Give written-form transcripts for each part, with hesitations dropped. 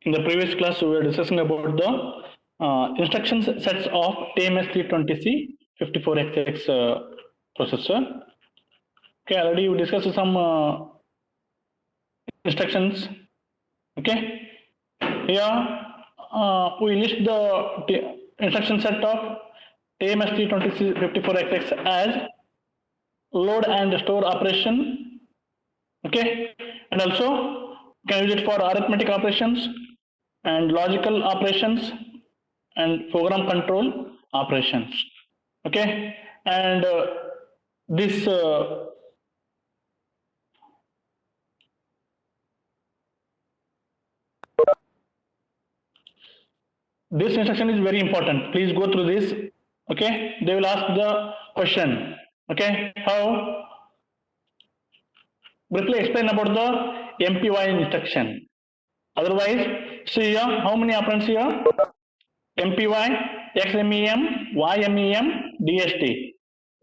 In the previous class, we were discussing about the instruction sets of TMS320C54xx processor. Okay, already we discussed some instructions. Okay, here we list the instruction set of TMS320C54xx as load and store operation. Okay, and also can use it for arithmetic operations and logical operations and program control operations. Okay, and this this instruction is very important. Please go through this. Okay, they will ask the question. Okay, how? Briefly explain about the MPY instruction. Otherwise, see here how many operands here? MPY, XMEM, YMEM, DST.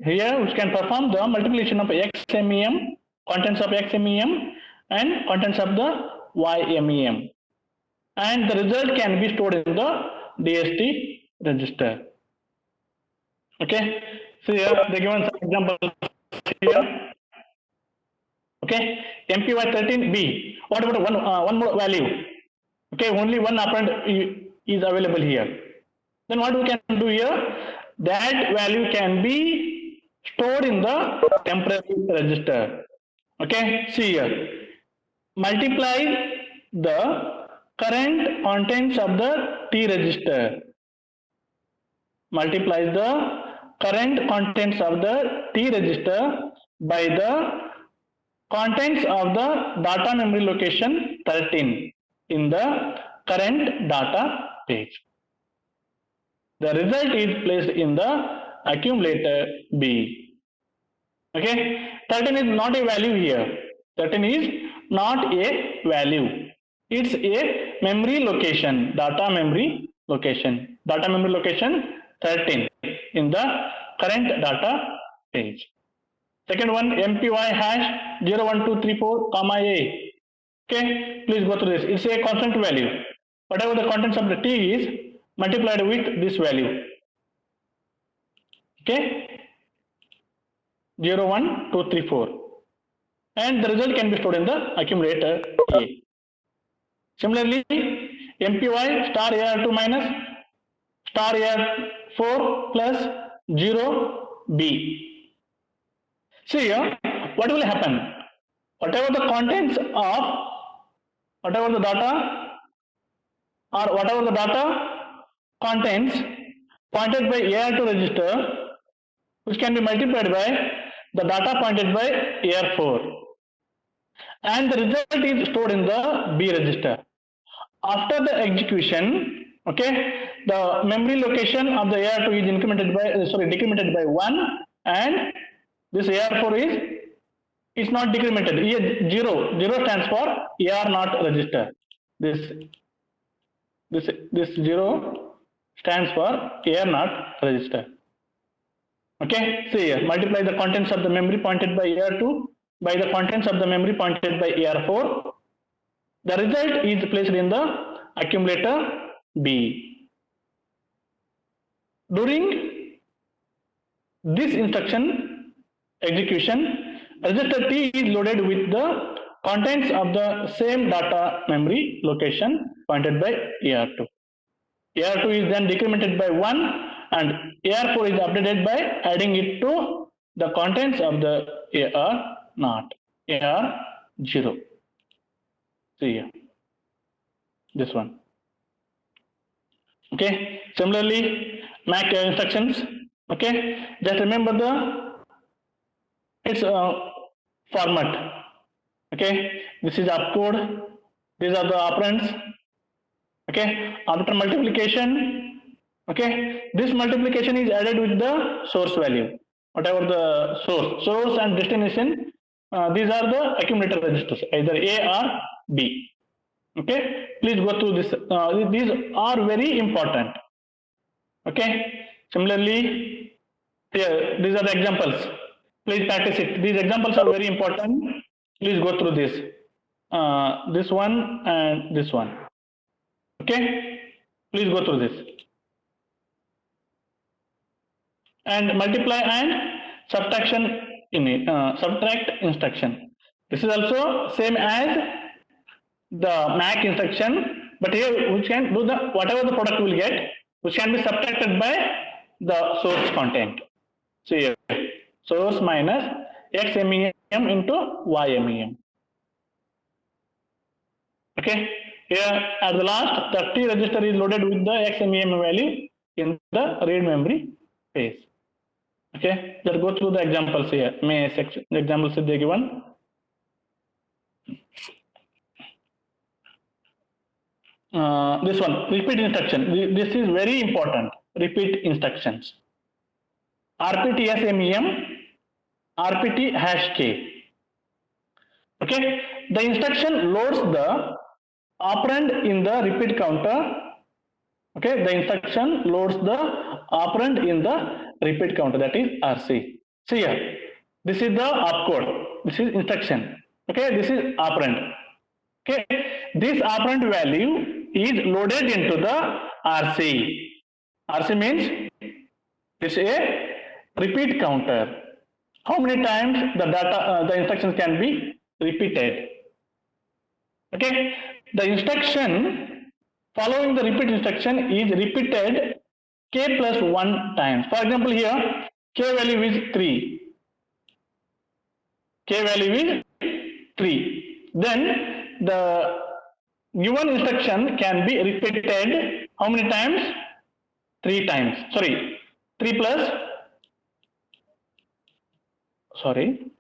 Here we can perform the multiplication of XMEM, contents of XMEM and contents of the YMEM. And the result can be stored in the DST register. Okay, so here they given some examples here. Okay, MPY13B. What about one more value? Okay, only one operand is available here. Then what we can do here? That value can be stored in the temporary register. Okay, see here. Multiply the current contents of the T register. Multiply the current contents of the T register by the contents of the data memory location 13 in the current data page. The result is placed in the accumulator B. Okay, 13 is not a value here. 13 is not a value. It's a memory location, data memory location. Data memory location 13 in the current data page. Second one, MPY hash 01234 comma A. Okay, please go through this. It's a constant value. Whatever the contents of the T is multiplied with this value. Okay, 01234. And the result can be stored in the accumulator A. Similarly, MPY star AR2 minus star AR4 plus 0B. See here, what will happen? Whatever the contents of whatever the data or whatever the data contents pointed by AR2 register, which can be multiplied by the data pointed by AR4, and the result is stored in the B register. After the execution, okay, the memory location of the AR2 is decremented by 1, and this AR4 is not decremented. Here 0 stands for AR not register. This 0 stands for AR not register. Okay, see here, multiply the contents of the memory pointed by AR2 by the contents of the memory pointed by AR4. The result is placed in the accumulator B. During this instruction execution, register T is loaded with the contents of the same data memory location pointed by AR2. AR2 is then decremented by 1 and AR4 is updated by adding it to the contents of the AR0. See here, this one. Okay, similarly, MAC instructions. Okay, just remember its format. Okay, this is opcode. These are the operands. Okay, after multiplication. Okay, this multiplication is added with the source value, whatever the source and destination. These are the accumulator registers, either A or B. Okay, please go through this. These are very important. Okay, similarly, here these are the examples. Please practice it. These examples are very important. Please go through this. This one and this one. Okay, please go through this. And multiply and subtraction subtract instruction. This is also same as the MAC instruction, but here we can do the whatever the product will get, which can be subtracted by the source content. So here, source minus XMEM into YMEM. Okay, here at the last, the T register is loaded with the XMEM value in the read memory phase. Okay, let's go through the examples here. The examples they given. This one, repeat instruction. This is very important. Repeat instructions. RPTSMEM, RPT hash K. Okay, the instruction loads the operand in the repeat counter. Okay, the instruction loads the operand in the repeat counter, that is RC. See here, this is the opcode. This is instruction. Okay, this is operand. Okay, this operand value is loaded into the RC. RC means it's a repeat counter. How many times the data, the instructions can be repeated? Okay, the instruction following the repeat instruction is repeated K plus 1 times. For example, here K value is 3. K value is 3. Then the given instruction can be repeated how many times? 3 times. Sorry, 3 plus. Sorry.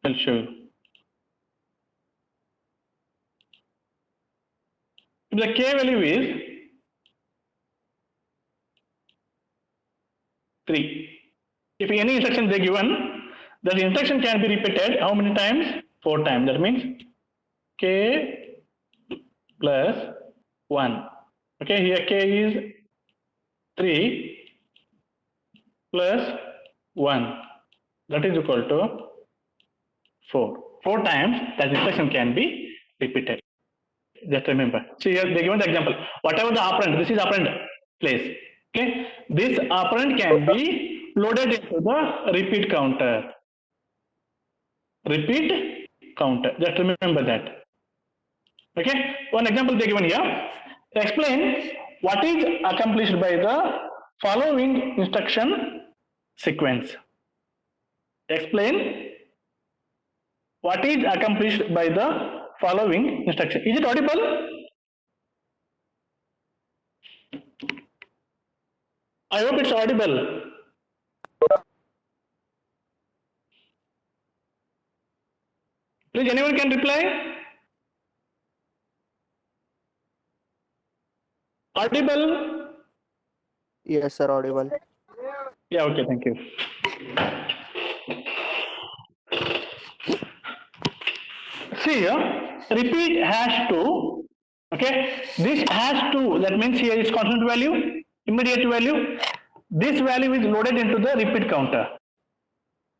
I'll show you. If the K value is 3. If any instruction they given, the instruction can be repeated how many times? 4 times. That means K plus 1. Okay, here K is 3 plus 1. That is equal to 4. 4 times that instruction can be repeated. Just remember. See here they given the example. Whatever the operand, this is operand place. Okay, this operand can be loaded into the repeat counter. Repeat counter. Just remember that. Okay, one example they given here. Explain what is accomplished by the following instruction sequence. Explain what is accomplished by the following instruction. Is it audible? I hope it's audible. Please, anyone can reply? Audible? Yes, sir, audible. Yeah, okay, thank you. See here, repeat hash 2. Okay, this hash 2, that means here is constant value, immediate value. This value is loaded into the repeat counter.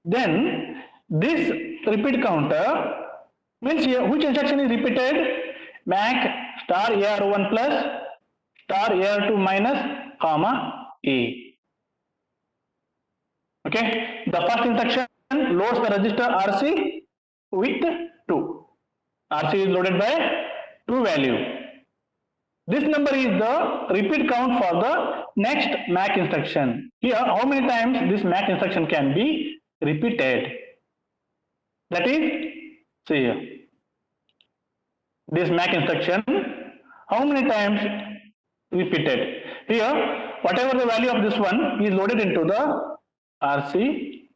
Then this repeat counter means here which instruction is repeated? MAC star AR1 plus star AR2 minus comma A. Okay, the first instruction loads the register RC with 2. RC is loaded by 2 value. This number is the repeat count for the next MAC instruction. Here, how many times this MAC instruction can be repeated? That is, see here. this MAC instruction, how many times repeated? Here, whatever the value of this one is loaded into the RC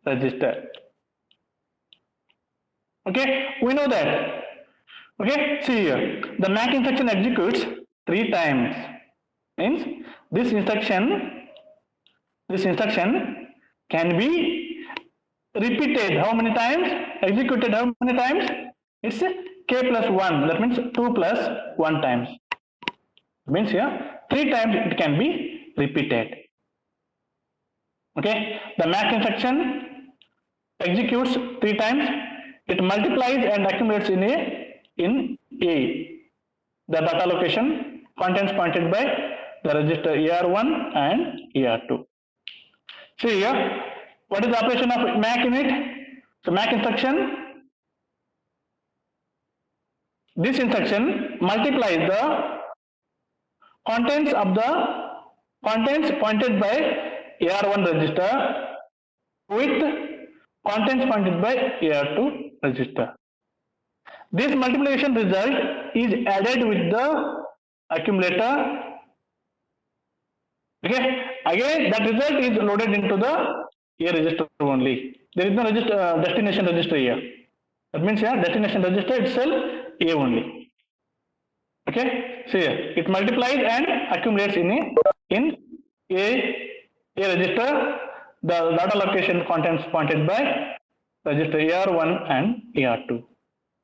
register. Okay, we know that. Okay, see here, the MAC instruction executes 3 times. Means this instruction can be repeated how many times? Executed how many times? It's k plus 1, that means 2 plus 1 times. Means here 3 times it can be repeated. Okay, the MAC instruction executes 3 times. It multiplies and accumulates in A, the data location contents pointed by the register AR1 and AR2. See here, what is the operation of MAC in it? So MAC instruction, this instruction multiplies the contents pointed by AR1 register with contents pointed by AR2 register. This multiplication result is added with the accumulator. Okay, again that result is loaded into the A register only. There is no destination register here. That means here destination register itself A only. Okay, so here it multiplies and accumulates in A register the data location contents pointed by register AR1 and AR2.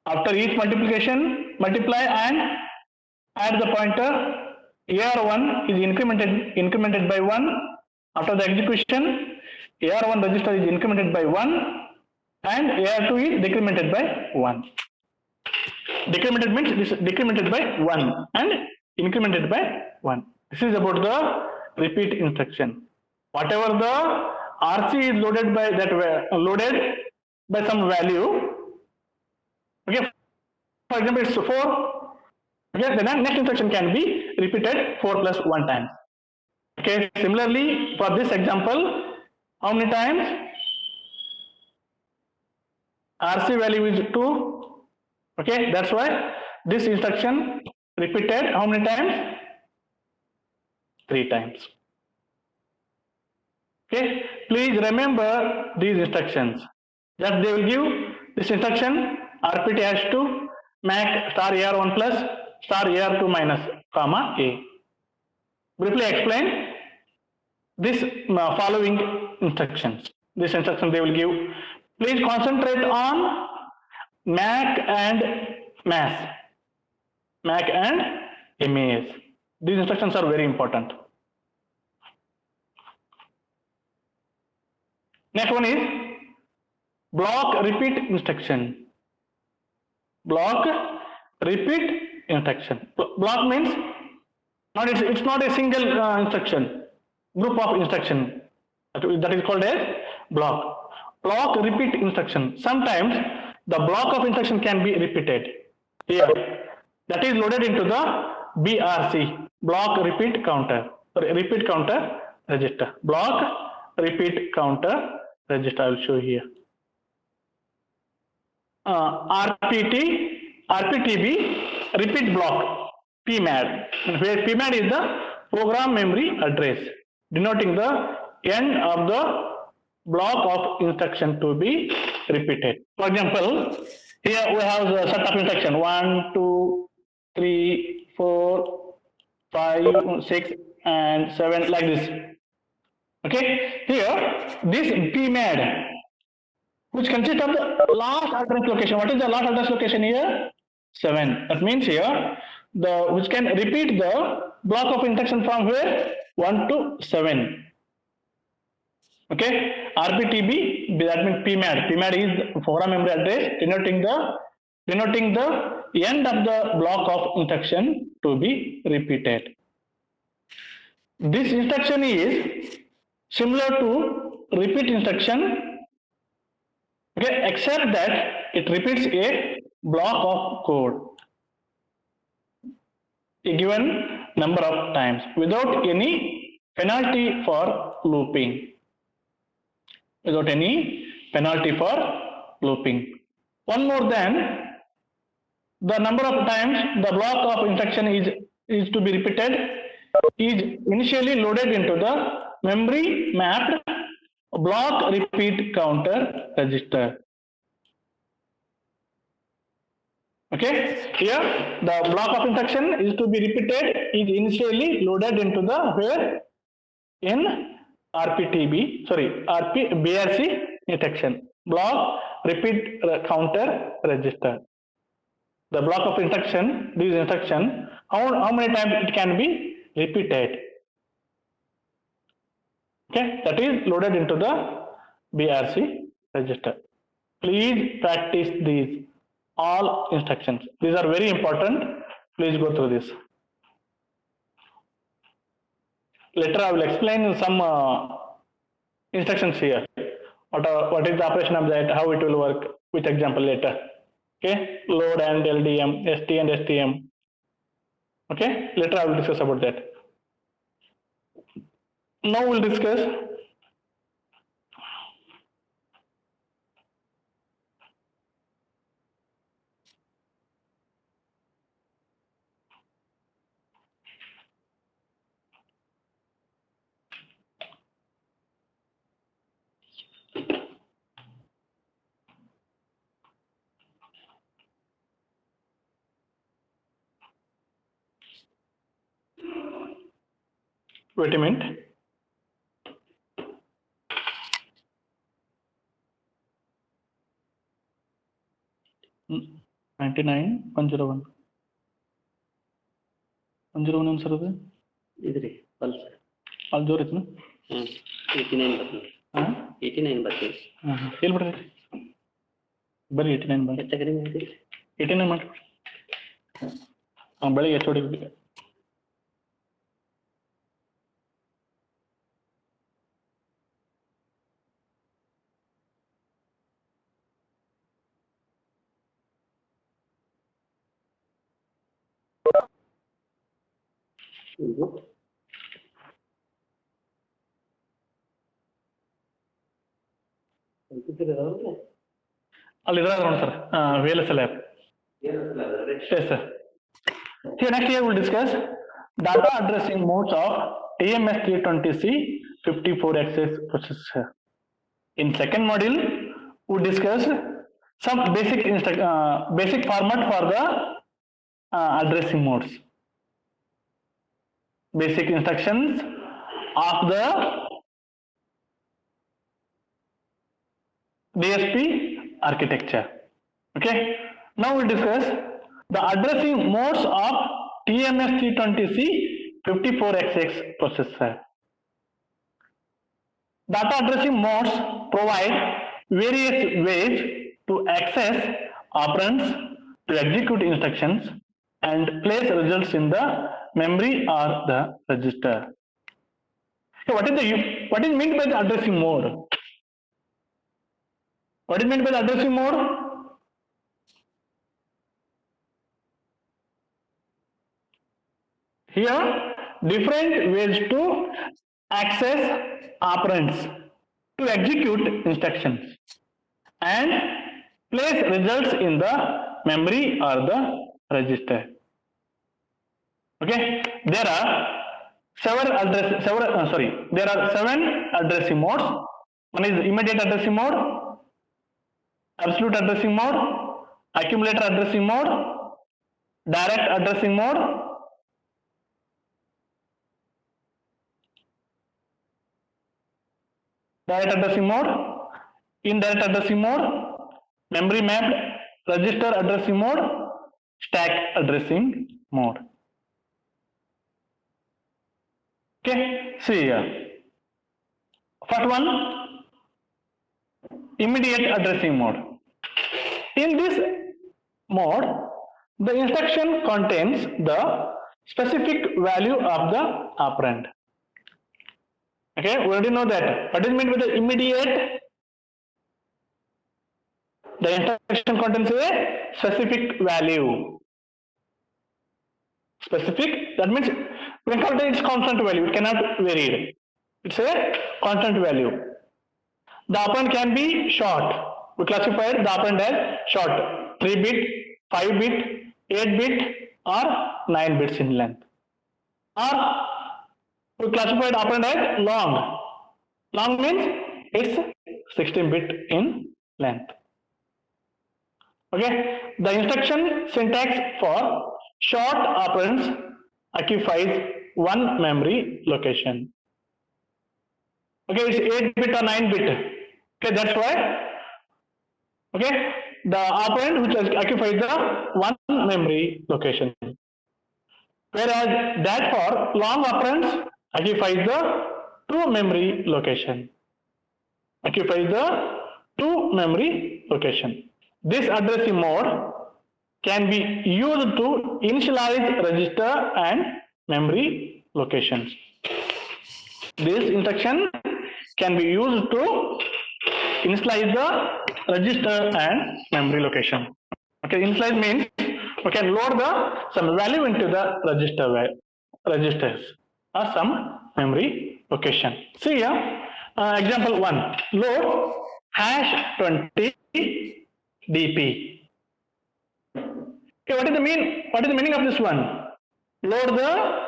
After each multiplication, multiply and add the pointer. AR1 is incremented by 1. After the execution, AR1 register is incremented by 1 and AR2 is decremented by 1. Decremented means this decremented by 1 and incremented by 1. This is about the repeat instruction. Whatever the RC is loaded by some value. Okay, for example, it's 4. Okay, the next instruction can be repeated 4 plus 1 times. Okay, similarly for this example, how many times? RC value is 2. Okay, that's why this instruction repeated how many times? 3 times. Okay, please remember these instructions. That they will give this instruction RPT has to MAC star AR1 plus star AR2 minus comma A. Briefly explain this following instructions. This instruction they will give. Please concentrate on MAC and MAS. MAC and MAS. These instructions are very important. Next one is block repeat instruction. Block repeat instruction. Block means it's not a single instruction, group of instruction. That is called as block. Block repeat instruction. Sometimes the block of instruction can be repeated. Here, that is loaded into the BRC, block repeat counter register. Block repeat counter register. I will show here. RPTB repeat block PMAD, where PMAD is the program memory address, denoting the end of the block of instruction to be repeated. For example, here we have a set of instruction 1, 2, 3, 4, 5, 6, and 7 like this. Okay, here this PMAD, which consists of the last address location. What is the last address location here? 7. That means here which can repeat the block of instruction from where? 1 to 7. Okay, RPTB, that means PMAD. PMAD is program memory address denoting the end of the block of instruction to be repeated. This instruction is similar to repeat instruction, okay, except that it repeats a block of code a given number of times without any penalty for looping. Without any penalty for looping. One more than the number of times the block of instruction is to be repeated is initially loaded into the memory mapped block repeat counter register. Okay, here the block of instruction is to be repeated is initially loaded into the where in BRC instruction block repeat counter register. The block of instruction, this instruction, how many times it can be repeated. Okay, that is loaded into the BRC register. Please practice these all instructions. These are very important. Please go through this. Later I will explain some instructions here. What is the operation of that, how it will work with example later. Okay, load and LDM, ST and STM. Okay, later I will discuss about that. Now we'll discuss wait a minute. Hmm, 99 101 101 ಏನು sir ಅದು ಇದ್ರಿ pulse ಅಲ್ಲಿ ಜೋರ್ ಐತಿ 89 ಬರ್ತದೆ. 89 ಬರ್ತದೆ. ಎಲ್ಲಿ ಬಿಡ್ತೈತಿ ಬರೀ 89 ಬರ್ತದೆ. ಹೆಚ್ಚು ಕಡಿಮೆ ಐತಿ 89 ಮಾಡಿ ಬೆಳಿಗ್ಗೆ ಎಷ್ಟು ಹೊಡಿಬೇಕು ಅಲ್ಲಿ ಇದ್ರಾಗ ನೋಡಿ sir VLSL app. Yes sir. Here next here we'll discuss data addressing modes of TMS320C54xx processor. In second module we discuss some basic format for the addressing modes. Basic instructions of the DSP architecture. Okay, now we discuss the addressing modes of TMS320C54xx processor. Data addressing modes provide various ways to access operands, to execute instructions and place results in the memory or the register. So what is meant by the addressing mode? What is meant by the addressing mode? Here, different ways to access operands, to execute instructions, and place results in the memory or the register. Okay, there are seven addressing modes. One is immediate addressing mode, absolute addressing mode, accumulator addressing mode, direct addressing mode, direct addressing mode, indirect addressing mode, memory mapped, register addressing mode, stack addressing mode. Okay, see here. First one, immediate addressing mode. In this mode, the instruction contains the specific value of the operand. Okay, we already know that. What is meant by the immediate? The instruction contains a specific value. Specific, that means we can call it its constant value. It cannot vary. It's a constant value. The operand can be short. We classified the operand as short, 3-bit, 5-bit, 8 bit or 9 bits in length. Or we classified operand as long. Long means it's 16 bit in length. Okay, the instruction syntax for short operands occupies one memory location. Okay, it's 8 bit or 9 bit. Okay, that's why. Okay, the operand which occupies the one memory location. Whereas that for long operands occupies the two memory location. Occupies the two memory location. This addressing mode can be used to initialize register and memory locations. This instruction can be used to initialize the register and memory location. Okay, initialize means we can load some value into the registers or some memory location. See here, example 1, load hash 20 dp. Okay, what is the meaning of this one? Load the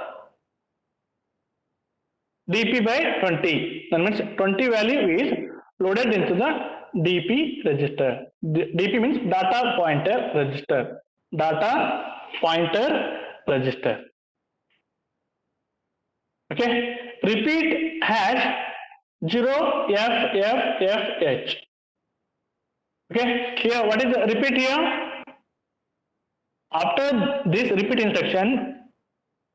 dp by 20. That means 20 value is loaded into the dp register. Dp means data pointer register. Data pointer register. Okay, repeat hash 0ffh. Okay, here what is the repeat here? After this repeat instruction,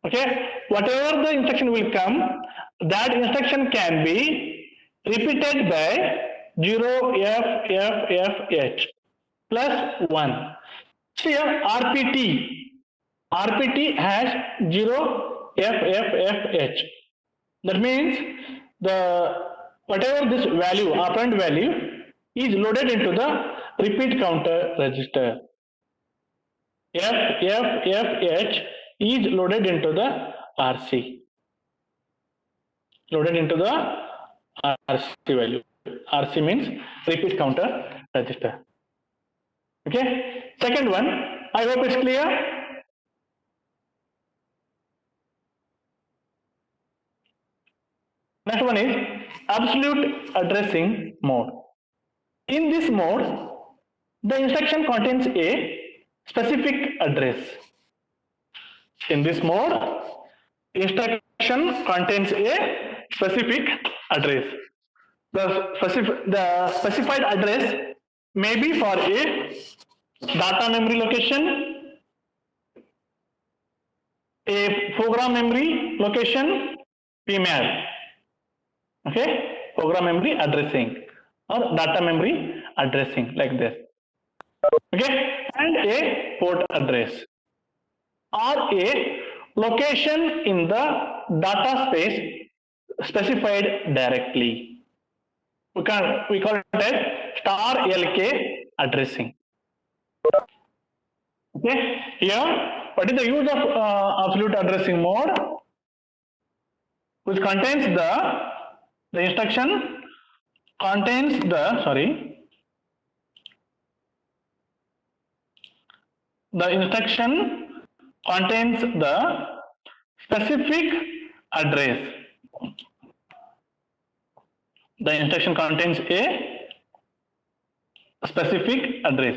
okay, whatever the instruction will come, that instruction can be repeated by 0ffh plus 1. So here RPT has 0ffh. That means whatever this value, operand value, is loaded into the repeat counter register. FFFH is loaded into the RC. Loaded into the RC value. RC means repeat counter register. Okay. Second one, I hope it's clear. Next one is absolute addressing mode. In this mode, the instruction contains a specific address. In this mode, instruction contains a specific address. The specified address may be for a data memory location, a program memory location, PMAL. Okay, program memory addressing or data memory addressing, like this. Okay, and a port address or a location in the data space specified directly. We call it as star LK addressing. Okay, here what is the use of absolute addressing mode? Which contains the instruction contains the instruction contains the specific address. The instruction contains a specific address.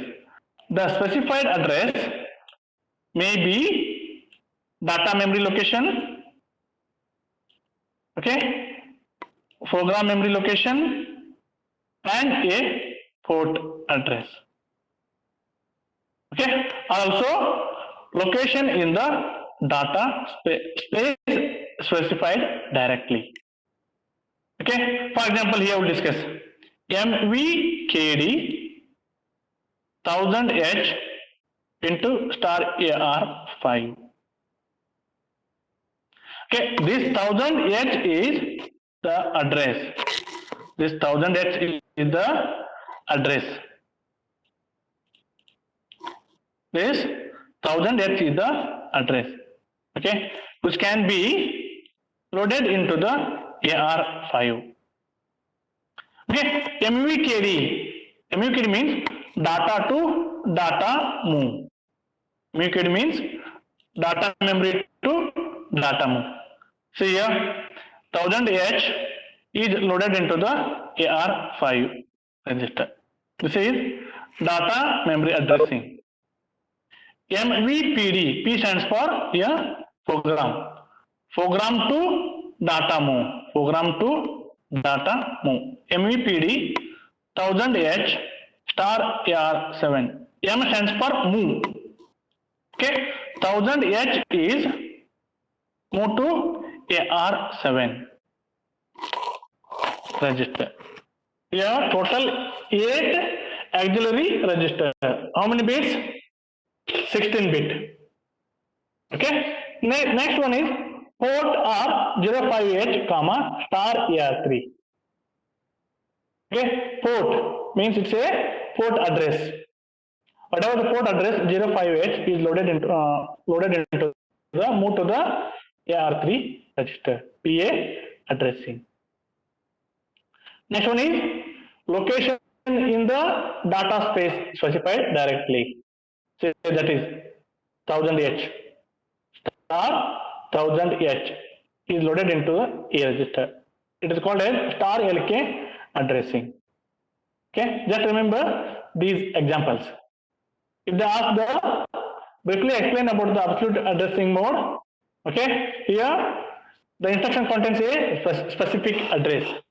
The specified address may be data memory location, okay, program memory location, and a port address. Okay, also location in the data space specified directly. Okay, for example, here we'll discuss MVKD 1000H into star AR5. Okay, this 1000H is the address. This 1000H is the address. This 1000H is the address. Okay, which can be loaded into the AR5. Okay, MVKD means data to data move. MUQD means data memory to data move. See here, 1000H is loaded into the AR5 register. This is data memory addressing. MVPD, P stands for here program. Program to data move. Program to data move. MVPD 1000H star AR7. M stands for move. Okay, 1000H is move to AR7 register. Here total 8 auxiliary register. How many bits? 16 bit. Okay. Next one is port R05H comma star AR3. Okay. Port means it's a port address. Whatever the port address 05H is loaded into the move to the AR3 register. PA addressing. Next one is location in the data space specified directly. So that is 1000H star 1000H is loaded into the A register. It is called as star LK addressing. Okay, just remember these examples. If they ask briefly explain about the absolute addressing mode. Okay, here the instruction contains a specific address.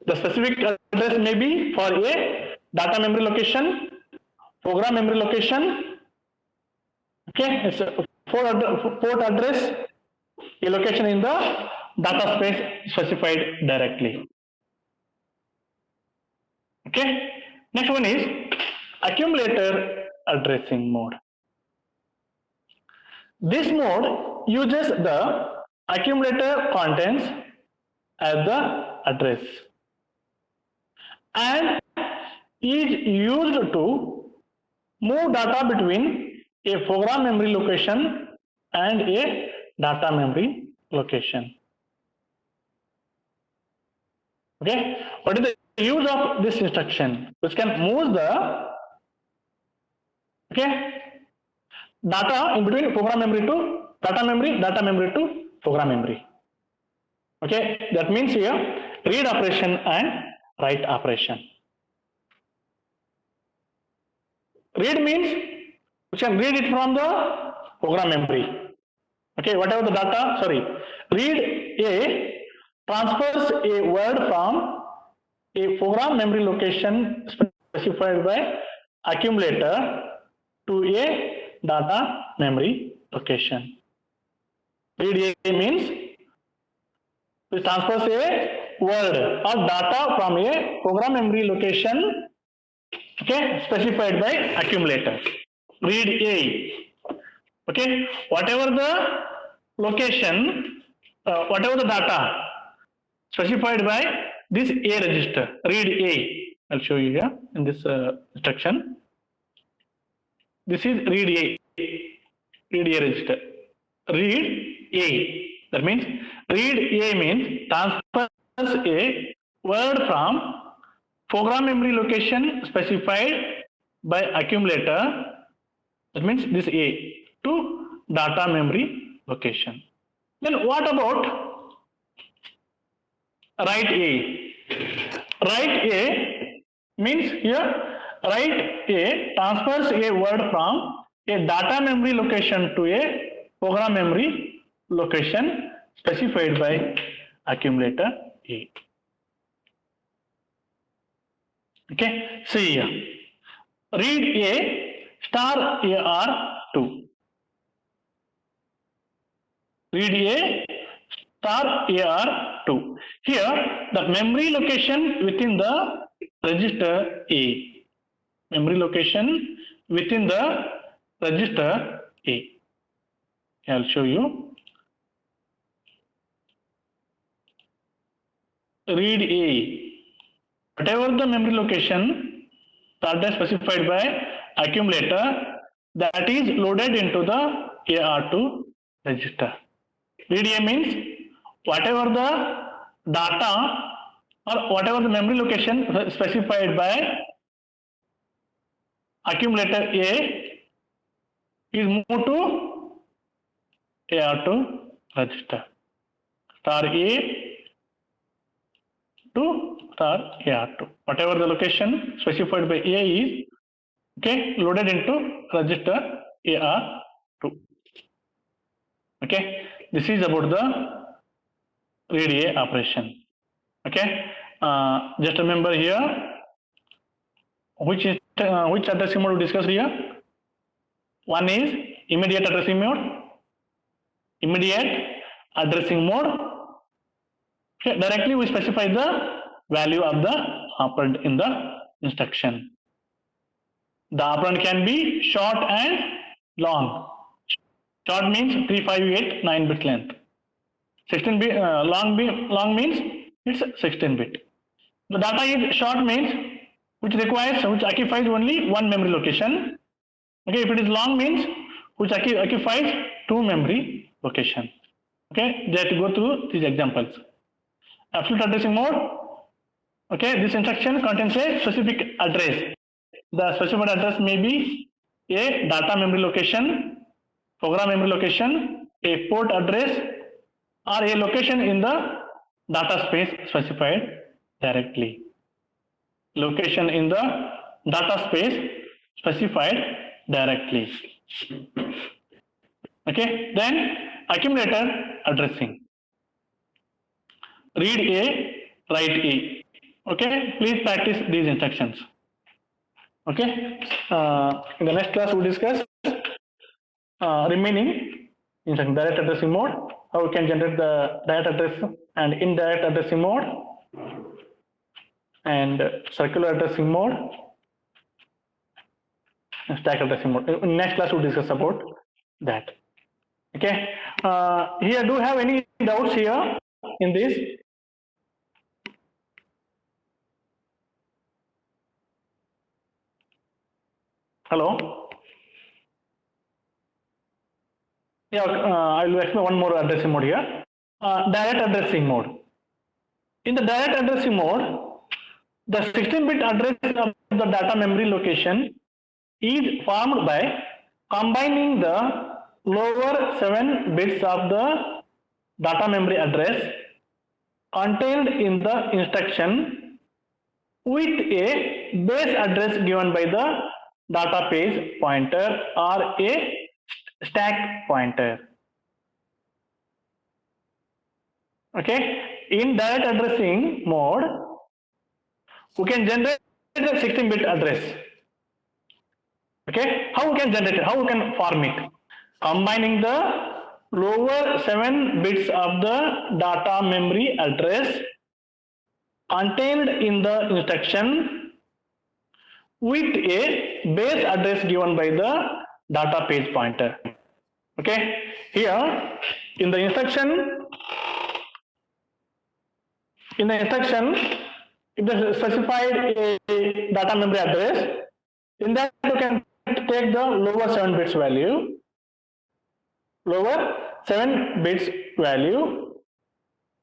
The specific address may be for a data memory location, program memory location. Okay, it's a port address, a location in the data space specified directly. Okay, next one is accumulator addressing mode. This mode uses the accumulator contents as the address and is used to move data between a program memory location and a data memory location. Okay, what is the use of this instruction? Which can move the data in between program memory to data memory to program memory. Okay, that means here read operation and write operation. Read means you can read it from the program memory. Okay, whatever the data, read A transfers a word from a program memory location specified by accumulator to a data memory location. Read A means it transfers a word or data from a program memory location, okay, specified by accumulator. Read A. Okay, whatever the location, whatever the data specified by this A register, read A. I'll show you here in this instruction. This is read A. Read A register. Read A. That means read A means transfers a word from program memory location specified by accumulator. That means this A to data memory location. Then what about write A? Write A means here write A transfers a word from a data memory location to a program memory location specified by accumulator A. Okay, see here. Read A star AR2. Read A star AR2. Here the memory location within the register A. Memory location within the register A. I'll show you. Read A. Whatever the memory location that is specified by accumulator, that is loaded into the AR2 register. Read A means whatever the data or whatever the memory location specified by accumulator A is moved to AR2 register. Star A to star AR2. Whatever the location specified by A is, okay, loaded into register AR2. Okay, this is about the read A operation. Okay, just remember here which addressing mode we discussed here. One is immediate addressing mode. Immediate addressing mode. Okay, directly we specify the value of the operand in the instruction. The operand can be short and long. Short means 358 9 bit length. 16 bit long means it's 16 bit. The data is short means which occupies only one memory location. Okay, if it is long means which occupies two memory location. Okay, just go through these examples. Absolute addressing mode. Okay, this instruction contains a specific address. The specified address may be a data memory location, program memory location, a port address, or a location in the data space specified directly. Location in the data space specified directly. Okay, then accumulator addressing. Read A, write A. Okay, please practice these instructions. Okay, in the next class we'll discuss remaining instruction, direct addressing mode, how we can generate the direct address and indirect addressing mode, and circular addressing mode, and stack addressing mode. In next class we'll discuss about that. Okay, here do you have any doubts here in this? Hello? Yeah, I will explain one more addressing mode here. Direct addressing mode. In the direct addressing mode, the 16-bit address of the data memory location is formed by combining the lower 7 bits of the data memory address contained in the instruction with a base address given by the data page pointer or a stack pointer. Okay, in direct addressing mode, we can generate the 16-bit address. Okay, how we can generate it? How we can form it? Combining the lower 7 bits of the data memory address contained in the instruction with a base address given by the data page pointer. Okay, here in the instruction, if they specified a data memory address, in that you can take the lower 7 bits value,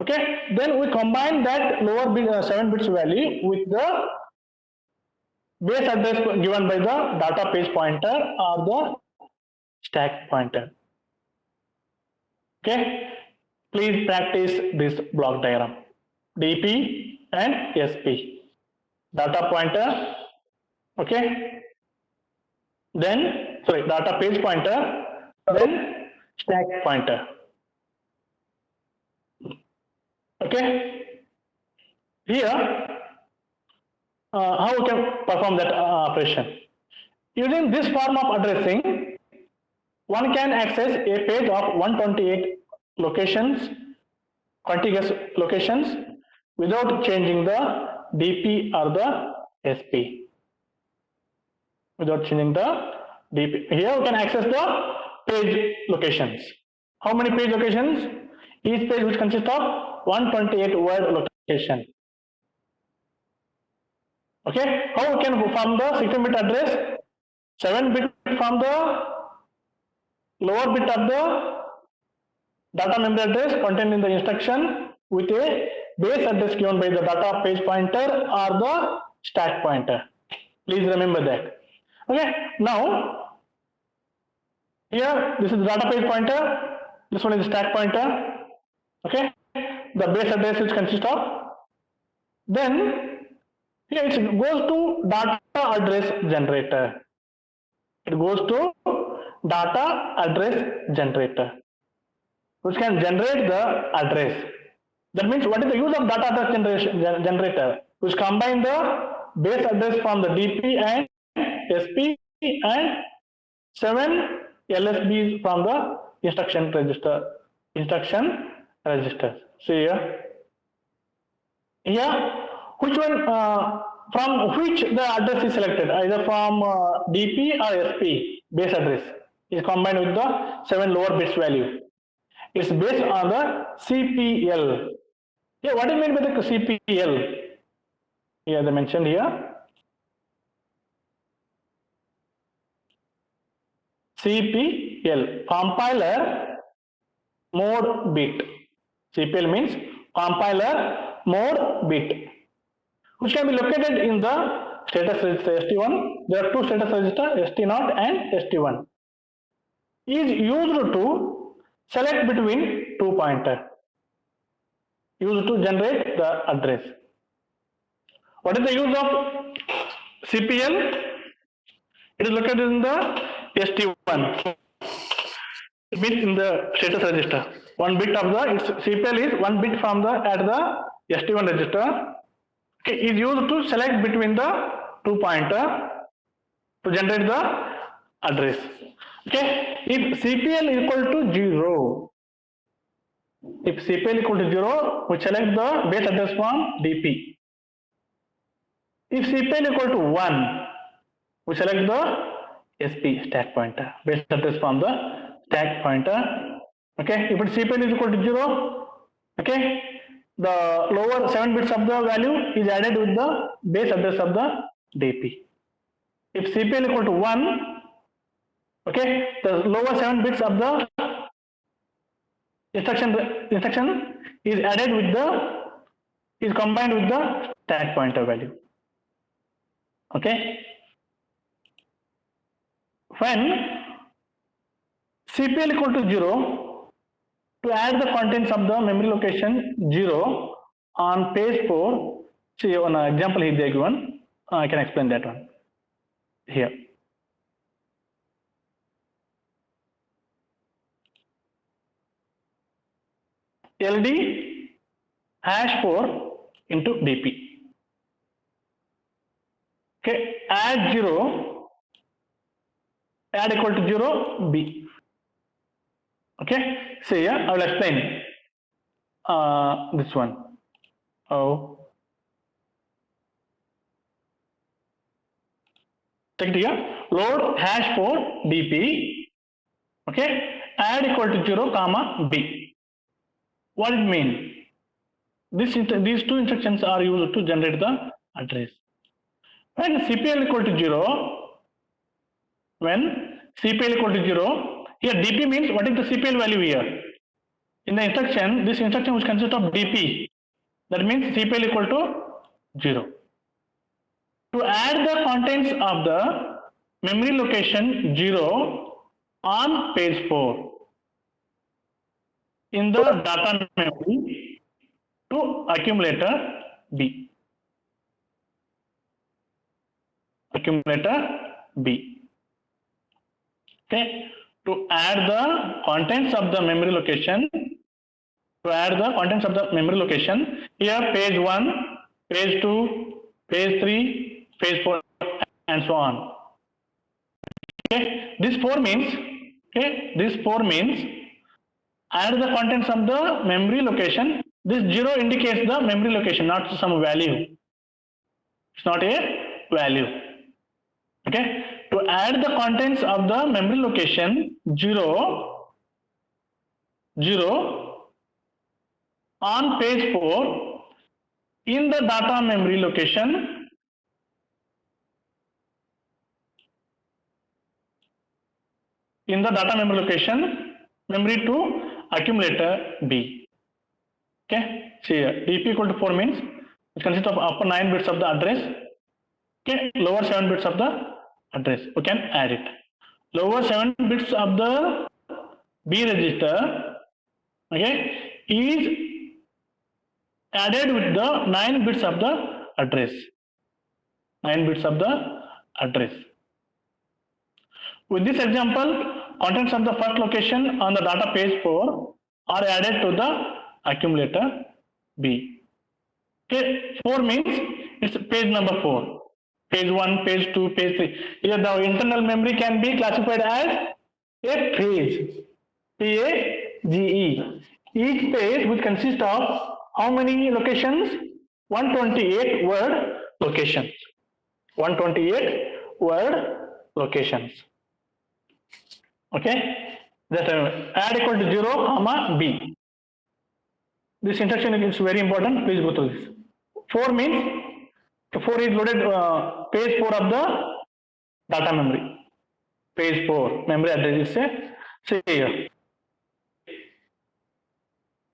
okay, then we combine that lower 7 bits value with the base address given by the data page pointer or the stack pointer. Okay, please practice this block diagram. DP and SP. Data pointer, okay, then data page pointer, then stack pointer. Okay, here how we can perform that operation? Using this form of addressing, one can access a page of 128 locations, contiguous locations, without changing the DP or the SP. Without changing the DP. Here we can access the page locations. How many page locations? Each page which consists of 128 word location. Okay, how we can form the 16-bit address? 7 bit from the lower bit of the data memory address contained in the instruction with a base address given by the data page pointer or the stack pointer. Please remember that. Okay, now Here, this is the data page pointer. This one is the stack pointer. Okay, the base address which consists of. Then here it goes to data address generator. It goes to data address generator, which can generate the address. That means what is the use of data address generator? Which combine the base address from the DP and SP and 7 LSBs from the instruction register. See here. Here, which one from which the address is selected? Either from DP or SP base address is combined with the 7 lower bits value. It's based on the CPL. Yeah, what do you mean by the CPL? Here they mentioned here. CPL, compiler mode bit. CPL means compiler mode bit, which can be located in the status register ST1. There are two status registers, ST0 and ST1. Is used to select between two pointers, used to generate the address. What is the use of CPL? It is located in the ST1. It means in the status register. One bit of the CPL is one bit from the at the ST1 register. Okay, is used to select between the two pointer to generate the address. Okay, if CPL is equal to 0, if CPL equal to 0, we select the base address from DP. If CPL equal to 1, we select the SP stack pointer, base address from the stack pointer. Okay, if CPL is equal to 0, okay, the lower 7 bits of the value is added with the base address of the DP. If CPL equal to 1, okay, the lower 7 bits of the instruction is added with the, is combined with the stack pointer value. Okay, when CPL equal to 0, to add the contents of the memory location 0 on page 4, see on an example here they given, I can explain that one here. LD #4 into DP. Okay, add 0, add equal to 0, B. Okay, so here I will explain this one. Oh, take it here. Load #4 DP. Okay, add equal to 0, comma B. What it mean? These two instructions are used to generate the address. When CPL equal to 0, when CPL equal to 0, here DP means what is the CPL value here? In the instruction, this instruction which consists of DP, that means CPL equal to 0. To add the contents of the memory location 0 on page 4 in the data memory to accumulator B. Accumulator B. Okay, to add the contents of the memory location, here page 1, page 2, page 3, page 4 and so on. Okay, this 4 means, add the contents of the memory location. This 0 indicates the memory location, not some value. It's not a value. Okay, to add the contents of the memory location 0 on page 4 in the data memory location memory to accumulator B. Okay, see here DP equal to 4 means it consists of upper 9 bits of the address, okay, lower 7 bits of the address. We can add it. lower 7 bits of the B register, okay, is added with the 9 bits of the address. 9 bits of the address. With this example, contents of the first location on the data page 4 are added to the accumulator B. Okay, 4 means it's page number 4. Page 1, page 2, page 3. Here the internal memory can be classified as a page. P-A-G-E. Each page which consists of how many locations? 128 word locations. 128 word locations. Okay, that add equal to 0 comma B. This instruction is very important. Please go through this. 4 means 4 is loaded page 4 of the data memory. Page 4 memory address is say here.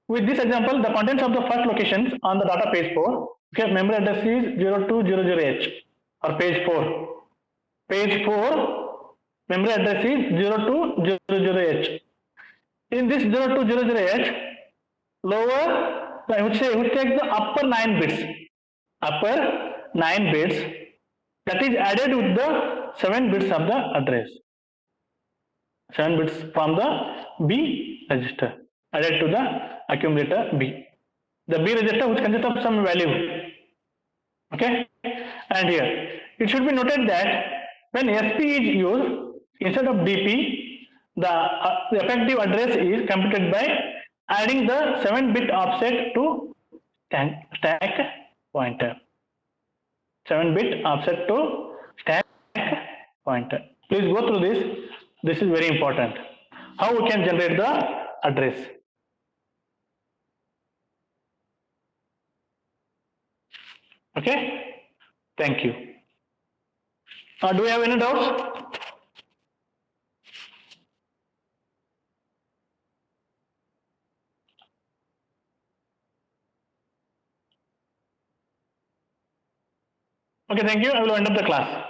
With this example, the contents of the first locations on the data page 4. Okay, memory address is 0200H or page 4. Page 4 memory address is 0200H. In this 0200H, lower, which takes the upper 9 bits. Upper 9 bits that is added with the 7 bits of the address. 7 bits from the B register added to the accumulator B. The B register which consists of some value. Okay, and here it should be noted that when SP is used instead of DP, the effective address is computed by adding the 7-bit offset to stack pointer. 7-bit offset to stack pointer. Please go through this. This is very important. How we can generate the address. Okay. Thank you. Do you have any doubts? Okay, thank you. I will end up the class.